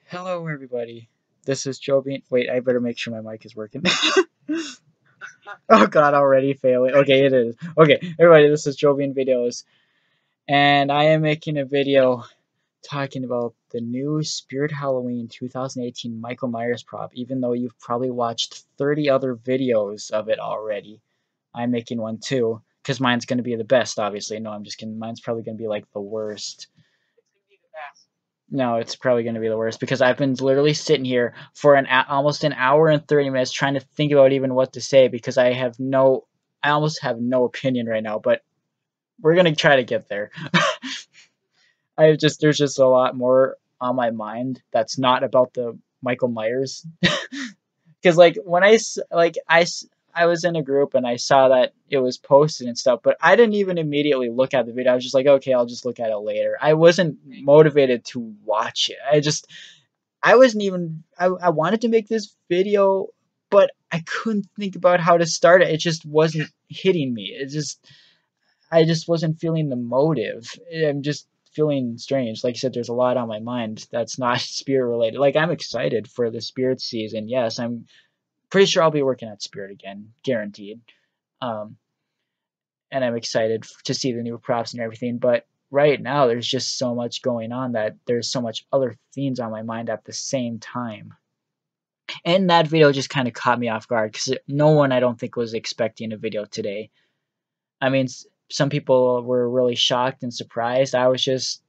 Hello, everybody. This is Joe Bean. Wait, I better make sure my mic is working. Oh God, already failing. Okay, it is. Okay, everybody, this is Joe Bean Videos, and I am making a video talking about the new Spirit Halloween 2018 Michael Myers prop. Even though you've probably watched 30 other videos of it already, I'm making one too, because mine's gonna be the best. Obviously, no, I'm just kidding. Mine's probably gonna be like the worst. No, it's probably going to be the worst because I've been literally sitting here for almost an hour and 30 minutes trying to think about even what to say because I almost have no opinion right now, but we're going to try to get there. There's just a lot more on my mind that's not about the Michael Myers. Because like when I was in a group and I saw that it was posted and stuff, but I didn't even immediately look at the video. I was just like, okay, I'll just look at it later. I wasn't motivated to watch it. I wasn't even I wanted to make this video, but I couldn't think about how to start it. It just wasn't hitting me. I just wasn't feeling the motive. I'm just feeling strange. Like I said, there's a lot on my mind that's not spirit related. Like I'm excited for the spirit season. Yes, I'm pretty sure I'll be working at Spirit again, guaranteed. Um, and I'm excited to see the new props and everything. But right now, there's just so much going on that there's so much other things on my mind at the same time. And that video just kind of caught me off guard because no one I don't think was expecting a video today. I mean, some people were really shocked and surprised. I just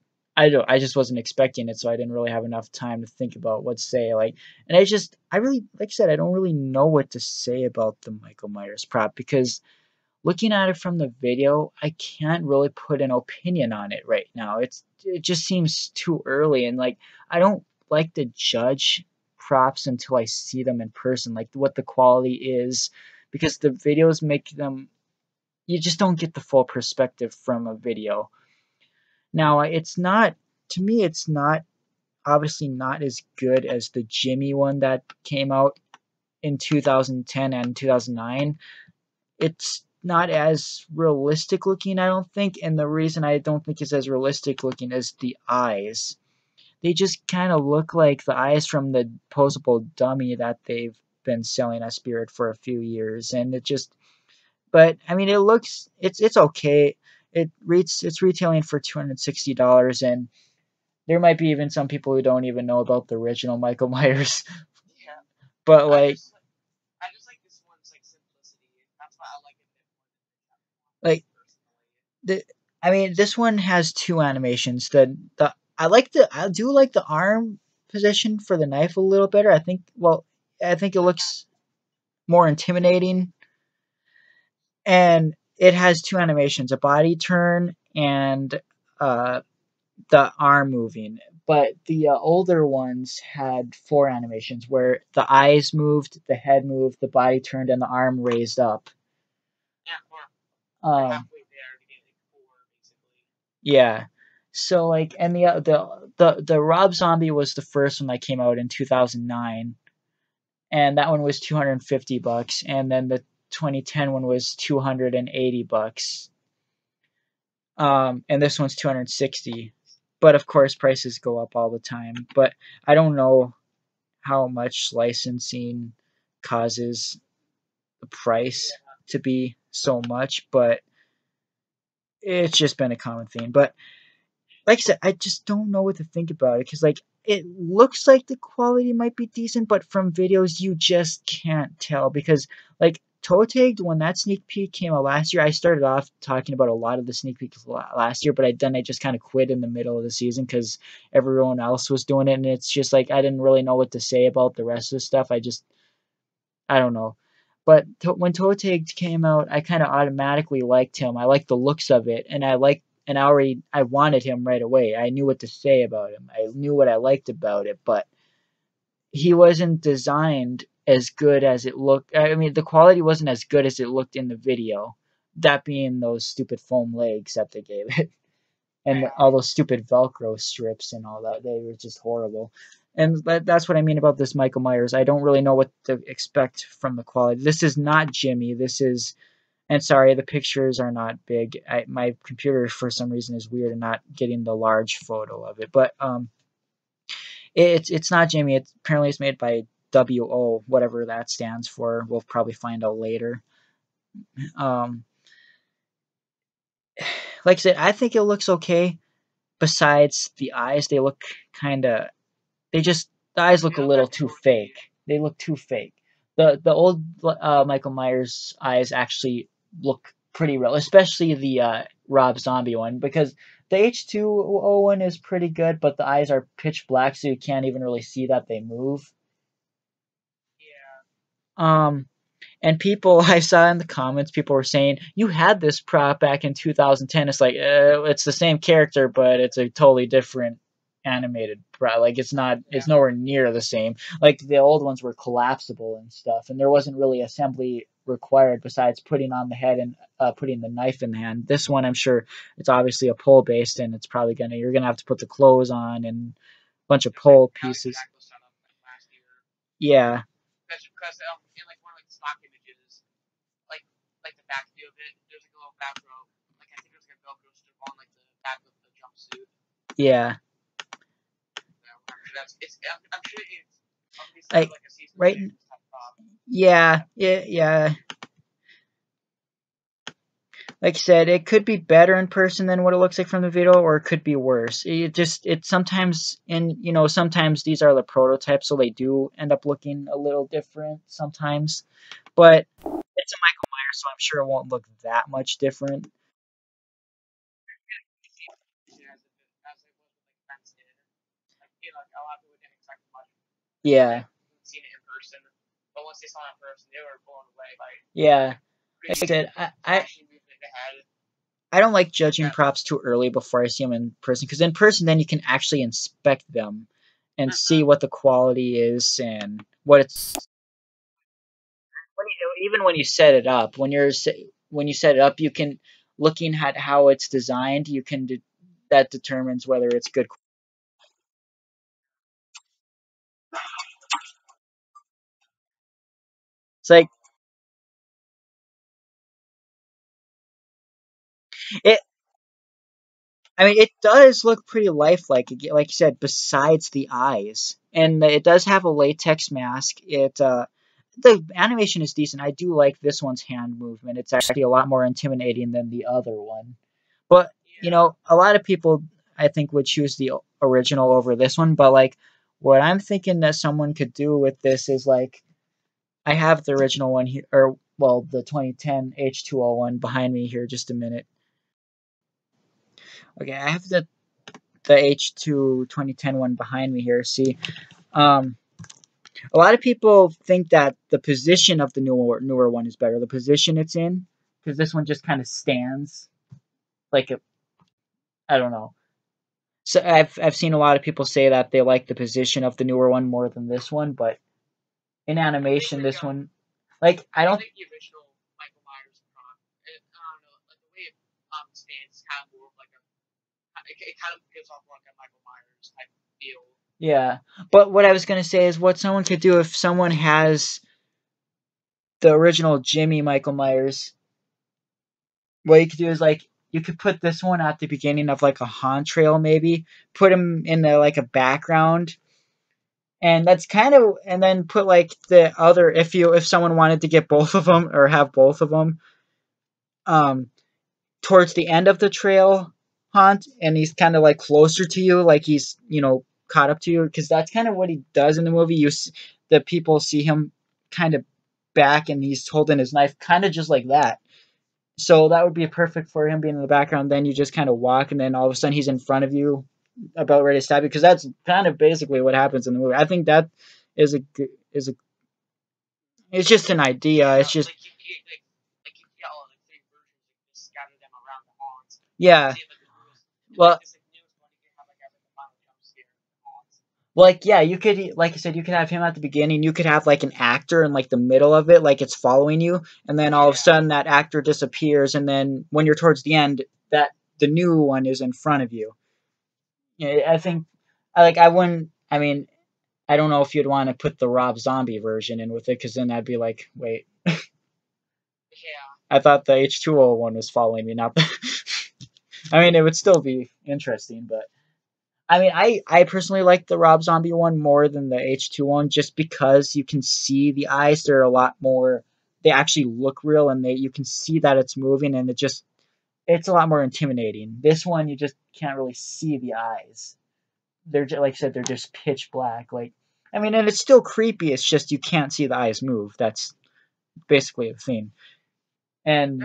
wasn't expecting it, so I didn't really have enough time to think about what to say. And I really, like I said, I don't really know what to say about the Michael Myers prop because looking at it from the video, I can't really put an opinion on it right now. It just seems too early, and like I don't like to judge props until I see them in person, like what the quality is, because the videos make them you just don't get the full perspective from a video. Now, it's not to me it's not obviously not as good as the Jimmy one that came out in 2010 and 2009. It's not as realistic looking, I don't think, and the reason I don't think it's as realistic looking is the eyes. They just kind of look like the eyes from the posable dummy that they've been selling at Spirit for a few years, and it just but I mean, it's okay. It's retailing for $260, and there might be even some people who don't even know about the original Michael Myers. But like the I mean, this one has two animations. The I do like the arm position for the knife a little better. I think it looks more intimidating, and it has two animations: a body turn and uh the arm moving. But the older ones had four animations where the eyes moved, the head moved, the body turned, and the arm raised up. Um, yeah. So like, and the Rob Zombie was the first one that came out in 2009, and that one was $250, and then the 2010 one was $280. And this one's 260. But of course, prices go up all the time. But I don't know how much licensing causes the price to be so much, but it's just been a common theme. But like I said, I just don't know what to think about it because like it looks like the quality might be decent, but from videos you just can't tell because like Toe Tagged, when that sneak peek came out last year, I started off talking about a lot of the sneak peeks last year, but I just kind of quit in the middle of the season because everyone else was doing it, and it's just like I didn't really know what to say about the rest of the stuff. I don't know. But when Toe Tagged came out, I kind of automatically liked him. I liked the looks of it, and I wanted him right away. I knew what to say about him. I knew what I liked about it, but he wasn't designed as good as it looked. I mean, the quality wasn't as good as it looked in the video. That being those stupid foam legs that they gave it, and all those stupid Velcro strips and all that. They were just horrible. And that's what I mean about this Michael Myers. I don't really know what to expect from the quality. This is not Jimmy. This is, and sorry, the pictures are not big. My computer, for some reason, is weird and not getting the large photo of it. But It's not Jimmy. It's apparently it's made by WO, whatever that stands for. We'll probably find out later. Um, like I said, I think it looks okay. Besides the eyes, they look kind of. They just the eyes look a little too fake. They look too fake. The old Michael Myers eyes actually look pretty real, especially the Rob Zombie one, because the H2O one is pretty good, but the eyes are pitch black, so you can't even really see that they move. Um, and people I saw in the comments, people were saying you had this prop back in 2010. It's like it's the same character, but it's a totally different animated prop. Like it's not, it's nowhere near the same. Like the old ones were collapsible and stuff, and there wasn't really assembly required besides putting on the head and putting the knife in the hand. This one, I'm sure, it's obviously a pull based, and it's probably you're gonna have to put the clothes on and a bunch of pull pieces. Yeah, yeah. Like right, yeah, yeah, yeah. Like I said, it could be better in person than what it looks like from the video, or it could be worse. It sometimes, and sometimes these are the prototypes, so they do end up looking a little different sometimes. But it's a Michael Myers, so I'm sure it won't look that much different. Yeah, yeah. Like I said, I don't like judging props too early before I see them in person, because in person then you can actually inspect them and see what the quality is and what it's even when you set it up. When you set it up, you can, looking at how it's designed, you can that determines whether it's good. It's like it. I mean, it does look pretty lifelike. Like you said, besides the eyes, and it does have a latex mask. The animation is decent. I do like this one's hand movement. It's actually a lot more intimidating than the other one. But a lot of people I think would choose the original over this one. But like, what I'm thinking that someone could do with this is like, I have the original one here, or well, the 2010 H2O one behind me here. Just a minute. Okay, I have the H2 2010 one behind me here. See, um, a lot of people think that the position of the newer one is better. The position it's in, because this one just kind of stands like I don't know. So I've seen a lot of people say that they like the position of the newer one more than this one, but in animation, this one, like I don't. Yeah, but what I was gonna say is what someone could do if someone has the original Jimmy Michael Myers. What you could do is like you could put this one at the beginning of like a haunt trail, maybe put him in the like a background, and that's kind of, and then put like the other, if someone wanted to get both of them or have both of them, um, towards the end of the trail haunt, and he's kind of like closer to you, like he's caught up to you, because that's kind of what he does in the movie. The people see him kind of back, and he's holding his knife, kind of just like that. So that would be perfect for him being in the background. Then you just kind of walk, and then all of a sudden he's in front of you, about ready to stab you. Because that's kind of basically what happens in the movie. I think that is a is a. It's just an idea. It's just yeah. Well, like yeah, you could, like I said, you could have him at the beginning. You could have like an actor in like the middle of it, like it's following you, and then all of a sudden that actor disappears, and then when you're towards the end, that the new one is in front of you. Yeah, I think I wouldn't. I mean, I don't know if you'd want to put the Rob Zombie version in with it, because then I'd be like, wait, I thought the H2O one was following me, not the. I mean, it would still be interesting, but I mean, I personally like the Rob Zombie one more than the H2 one, just because you can see the eyes. They're a lot more. They actually look real, and you can see that it's moving, and it's a lot more intimidating. This one, you just can't really see the eyes. They're just, like I said, they're just pitch black. Like, I mean, and it's still creepy. It's just you can't see the eyes move. That's basically the thing. And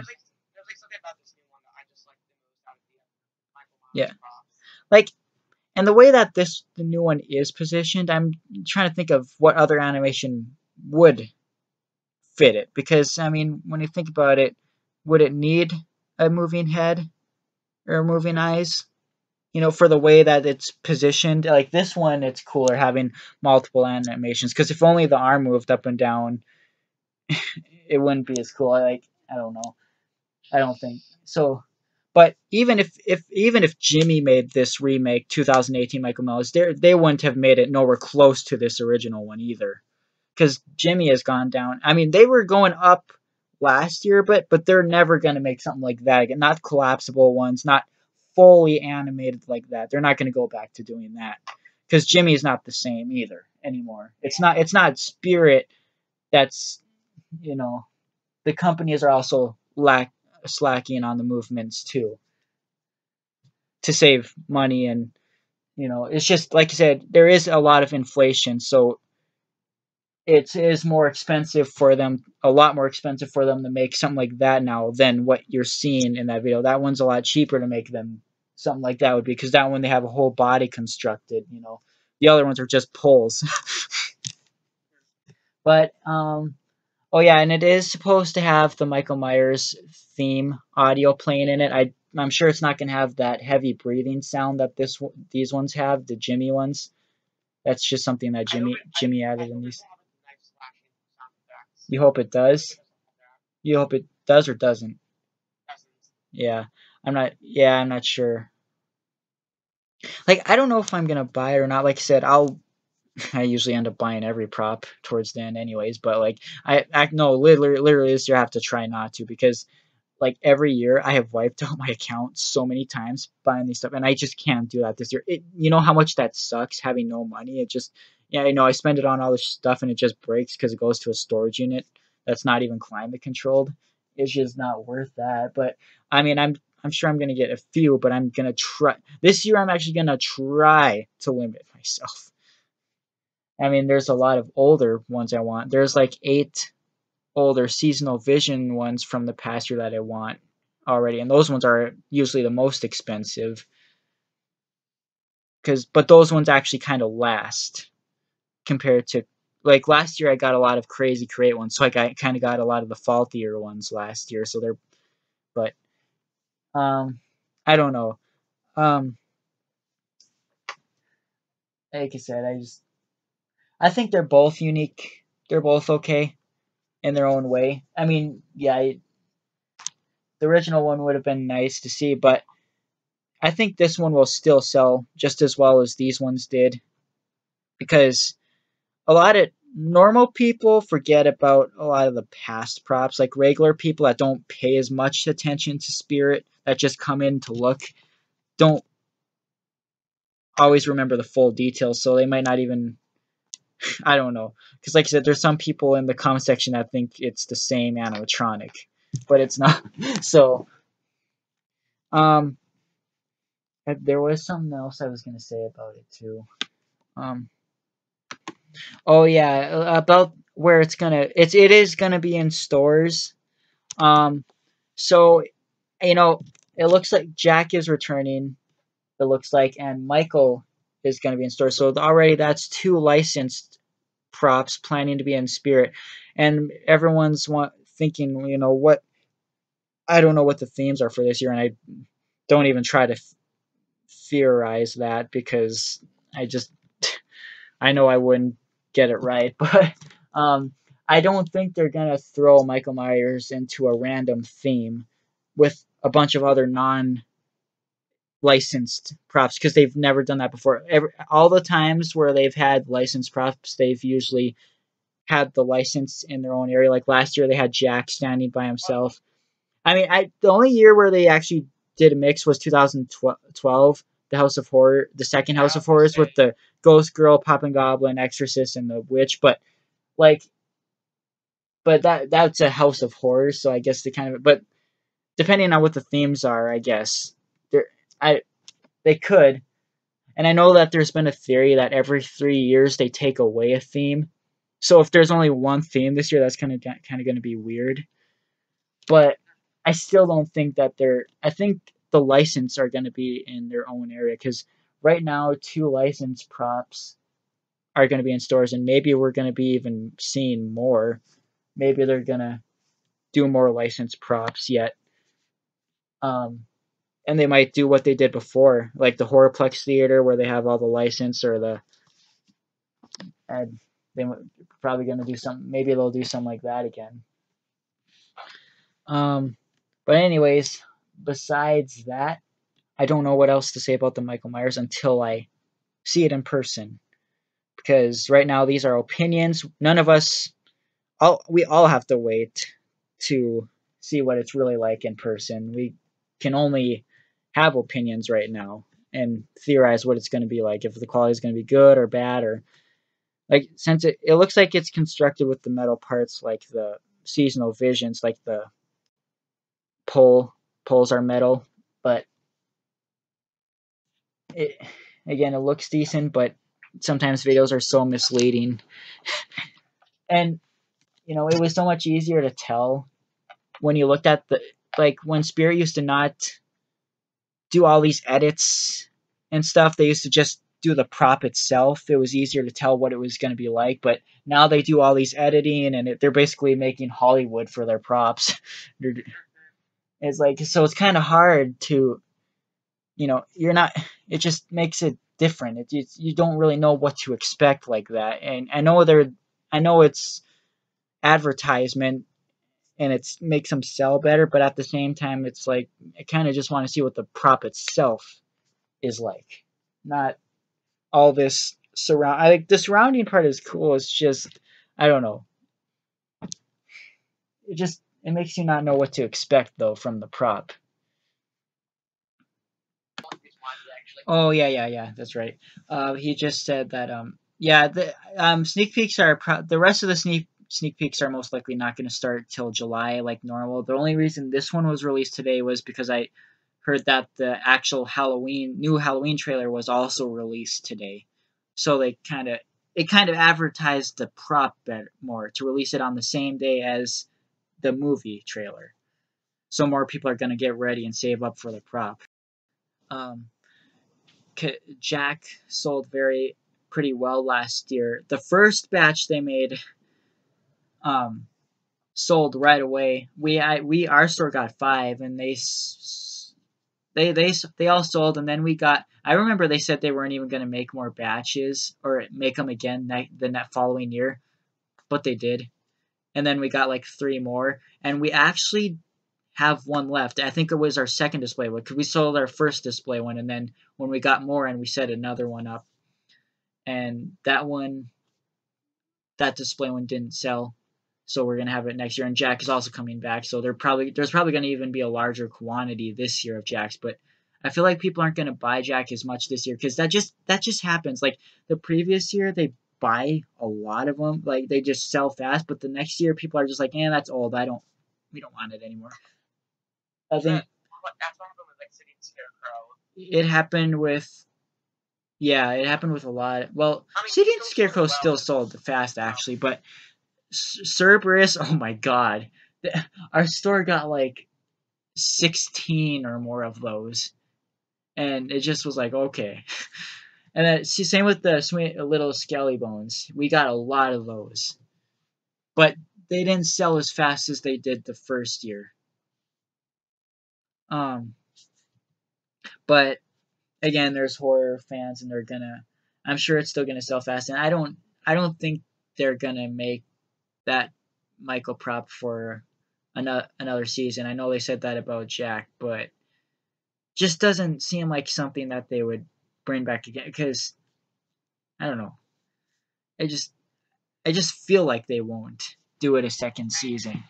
yeah, like, and the way that the new one is positioned, I'm trying to think of what other animation would fit it. Because I mean, when you think about it, would it need a moving head or moving eyes? For the way that it's positioned. Like this one, it's cooler having multiple animations. Because if only the arm moved up and down, it wouldn't be as cool. Like, I don't know. I don't think so. But even if Jimmy made this remake 2018 Michael Myers, they wouldn't have made it nowhere close to this original one either. Because Jimmy has gone down. I mean, they were going up last year, but they're never gonna make something like that again. Not collapsible ones, not fully animated like that. They're not gonna go back to doing that. Because Jimmy is not the same either anymore. It's not Spirit that's you know the companies are also slacking on the movements too to save money, and it's just like you said, there is a lot of inflation, so it is more expensive for them, a lot more expensive for them to make something like that now than what you're seeing in that video. That one's a lot cheaper to make them something like that would be, because that one they have a whole body constructed. The other ones are just pulls. But oh yeah, and it is supposed to have the Michael Myers theme audio playing in it. I'm sure it's not gonna have that heavy breathing sound that these ones have, the Jimmy ones. That's just something that Jimmy added in these. You hope it does. You hope it does or doesn't. Yeah, I'm not. Yeah, I'm not sure. Like, I don't know if I'm gonna buy it or not. Like I said, I usually end up buying every prop towards the end, anyways. But like, I no, literally this year I have to try not to, because like every year I have wiped out my account so many times buying these stuff, and I just can't do that this year. You know how much that sucks, having no money. It just, yeah, I spend it on all this stuff and it just breaks because it goes to a storage unit that's not even climate controlled. It's just not worth that. But I mean, I'm sure I'm gonna get a few, but I'm gonna try this year. I'm actually gonna try to limit myself. I mean, there's a lot of older ones I want. There's like 8 older seasonal vision ones from the past year that I want already, and those ones are usually the most expensive. But those ones actually kind of last compared to, like, last year I got a lot of crazy create ones, so I kind of got a lot of the faultier ones last year. So they're, but um, I don't know. Um, like I said, I think they're both unique. They're both okay in their own way. I mean, yeah, the original one would have been nice to see, but I think this one will still sell just as well as these ones did, because a lot of normal people forget about a lot of the past props. Like regular people that don't pay as much attention to Spirit, that just come in to look, don't always remember the full details, so they might not even, I don't know. Because like I said, there's some people in the comment section that think it's the same animatronic, but it's not. So, um, there was something else I was gonna say about it too. Um, Oh yeah, about where it is gonna be in stores. Um, so you know, it looks like Jack is returning. It looks like, and Michael is gonna be in stores. So already that's 2 licensed props planning to be in Spirit, and everyone's thinking, what, I don't know what the themes are for this year, and I don't even try to theorize that, because I just I know I wouldn't get it right, but um, I don't think they're gonna throw Michael Myers into a random theme with a bunch of other non-licensed props, because they've never done that before. All the times where they've had licensed props, they've usually had the license in their own area. Like last year, they had Jack standing by himself. I mean, the only year where they actually did a mix was 2012, the House of Horror, the second House of Horrors with the Ghost Girl, Poppin' Goblin, Exorcist, and the Witch. But like, but that's a House of Horrors, so I guess they kind of. But depending on what the themes are, I guess I they could. And I know that there's been a theory that every 3 years they take away a theme. So if there's only one theme this year, that's kind of going to be weird. But I still don't think that they're. I think the license are going to be in their own area because right now 2 licensed props are going to be in stores, and maybe we're going to be even seeing more. Maybe they're going to do more licensed props yet. And they might do what they did before, like the Horrorplex Theater, where they have all the license, or the and they probably going to do some. Maybe they'll do something like that again. Um, but anyways, besides that, I don't know what else to say about the Michael Myers until I see it in person. Because right now these are opinions. None of us, we all have to wait to see what it's really like in person. We can only have opinions right now and theorize what it's going to be like, if the quality is going to be good or bad, or like, since it looks like it's constructed with the metal parts, like the seasonal visions, like the poles are metal, but it again, it looks decent, but sometimes videos are so misleading. And it was so much easier to tell when you looked at the, like, when Spirit used to not do all these edits and stuff. They used to just do the prop itself. It was easier to tell what it was going to be like, but now they do all these editing, and they're basically making Hollywood for their props. It's like, so it's kind of hard to, you're not, it just makes it different. You don't really know what to expect like that. And I know it's advertisement, and it makes them sell better, but at the same time, it's like, I kind of just want to see what the prop itself is like, not all this surround. I think the surrounding part is cool. It's just, I don't know. It makes you not know what to expect though from the prop. Oh yeah, yeah, yeah. That's right. He just said that. Yeah. The sneak peeks are the rest of the sneak peeks are most likely not going to start till July like normal. The only reason this one was released today was because I heard that the actual new Halloween trailer was also released today. So it kind of advertised the prop better more to release it on the same day as the movie trailer. So more people are going to get ready and save up for the prop. Um, Jack sold pretty well last year. The first batch they made um, sold right away. Our store got 5, and they all sold, and then we got. I remember they said they weren't even going to make more batches or make them again the following year, but they did. And then we got like 3 more, and we actually have one left. I think it was our second display one, because we sold our first display one, and then when we got more, and we set another one up, and that display one didn't sell, so we're gonna have it next year. And Jack is also coming back, so there's probably gonna even be a larger quantity this year of Jacks. But I feel like people aren't gonna buy Jack as much this year, because that just happens. Like the previous year, they buy a lot of them, like they just sell fast. But the next year, people are just like, that's old. We don't want it anymore. I think it happened with. Yeah, it happened with a lot. Well, City and Scarecrow still sold fast, actually, but Cerberus, oh my god. Our store got like 16 or more of those. And it just was like, okay. And then, same with the sweet little Skelly Bones. We got a lot of those. But they didn't sell as fast as they did the first year. Um, but again, there's horror fans, and I'm sure it's still gonna sell fast. And I don't think they're gonna make that Michael prop for another season. I know they said that about Jack, but just doesn't seem like something that they would bring back again, because I don't know. I just feel like they won't do it a second season,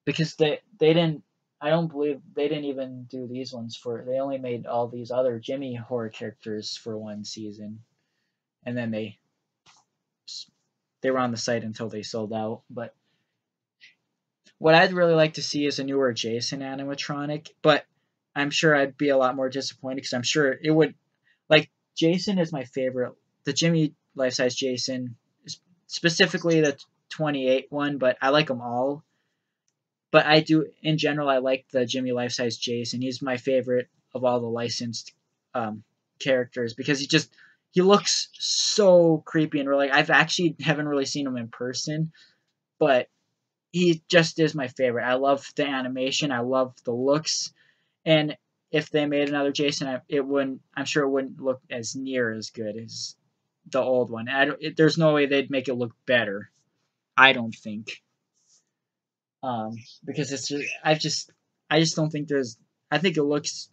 because they didn't. I don't believe they didn't even do these ones for. They only made all these other Jimmy horror characters for one season, and then they were on the site until they sold out. But what I'd really like to see is a newer Jason animatronic, but I'm sure I'd be a lot more disappointed because I'm sure it would. Like, Jason is my favorite. The Jimmy life size Jason, specifically the 28 one, but I like them all. But I do, in general, I like the Jimmy life size Jason. He's my favorite of all the licensed um, characters because he looks so creepy and really. I've actually haven't really seen him in person, but he just is my favorite. I love the animation. I love the looks. And if they made another Jason, it wouldn't. I'm sure it wouldn't look as near as good as the old one. There's no way they'd make it look better. I don't think. Because I just don't think there's. I think it looks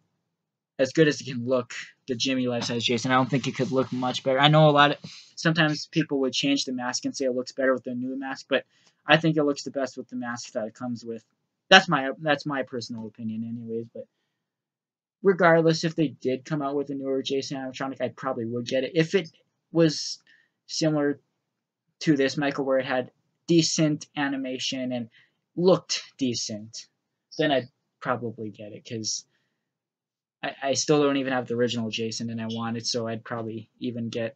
as good as it can look. The Jimmy life size Jason. I don't think it could look much better. I know a lot of sometimes people would change the mask and say it looks better with the new mask, but I think it looks the best with the mask that it comes with. That's my personal opinion, anyways. But regardless, if they did come out with a newer Jason animatronic, I probably would get it. If it was similar to this, Michael, where it had decent animation and looked decent, then I'd probably get it because I still don't even have the original Jason and I want it, so I'd probably even get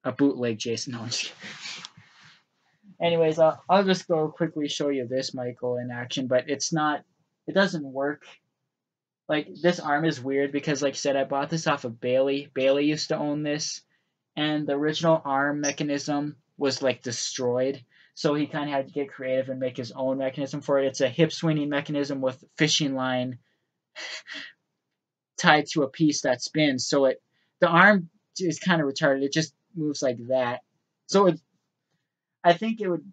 a bootleg Jason. No, anyways, I'll just go quickly show you this Michael in action, but it doesn't work. Like, this arm is weird because, like I said, I bought this off of Bailey. Bailey used to own this, and the original arm mechanism was like destroyed. So he kind of had to get creative and make his own mechanism for it. It's a hip swinging mechanism with fishing line tied to a piece that spins. So the arm is kind of retarded. It just moves like that. So I think it would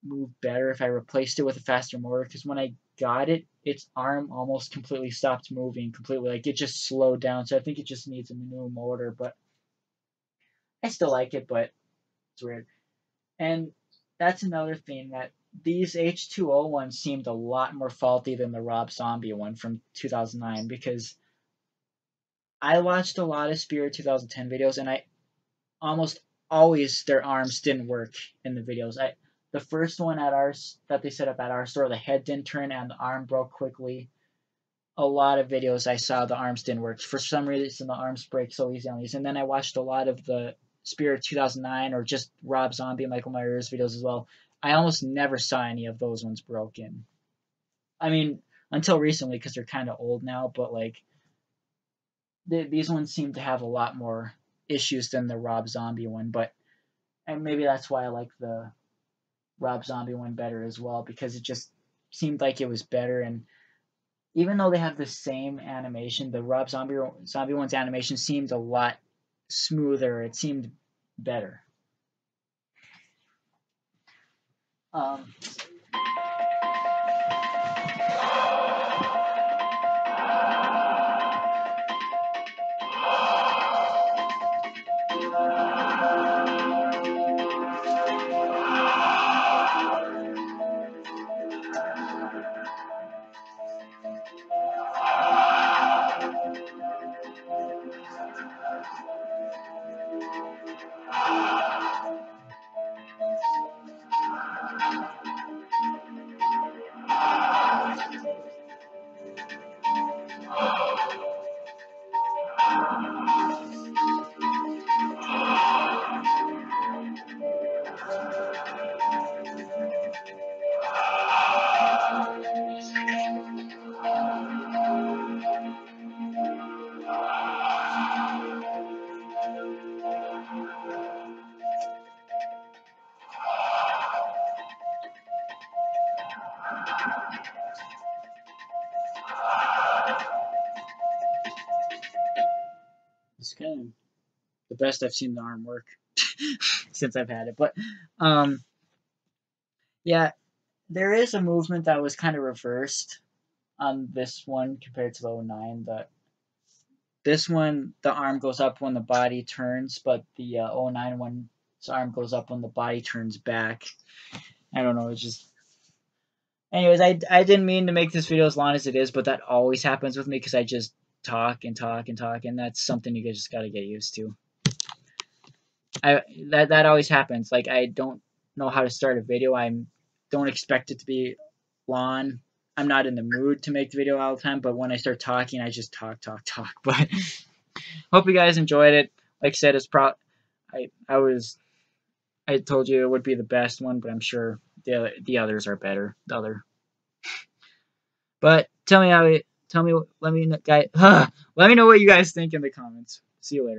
move better if I replaced it with a faster motor because when I got it, its arm almost completely stopped moving completely. Like, it just slowed down. So I think it just needs a new motor. But I still like it, but it's weird. And that's another thing that these H2O ones seemed a lot more faulty than the Rob Zombie one from 2009 because I watched a lot of Spirit 2010 videos and I almost always their arms didn't work in the videos. The first one at ours that they set up at our store, the head didn't turn and the arm broke quickly. A lot of videos I saw the arms didn't work. For some reason the arms break so easy on these. And then I watched a lot of the Spirit 2009 or just Rob Zombie, Michael Myers videos as well. I almost never saw any of those ones broken. I mean, until recently because they're kind of old now, but like these ones seem to have a lot more issues than the Rob Zombie one. But and maybe that's why I like the Rob Zombie one better as well because it just seemed like it was better. And even though they have the same animation, the Rob Zombie one's animation seemed a lot smoother. It seemed better. Um, it's kind of the best I've seen the arm work since I've had it. But um, yeah, there is a movement that was kind of reversed on this one compared to the '09. This one, the arm goes up when the body turns, but the '09 one's arm goes up when the body turns back. I don't know. It's just Anyways, I didn't mean to make this video as long as it is, but that always happens with me because I just talk and talk and talk, and that's something you just gotta get used to. That always happens. Like I don't know how to start a video. I don't expect it to be long. I'm not in the mood to make the video all the time, but when I start talking, I just talk. But hope you guys enjoyed it. Like I said, it's I told you it would be the best one, but I'm sure the others are better. But tell me let me know, guys. Let me know what you guys think in the comments. See you later.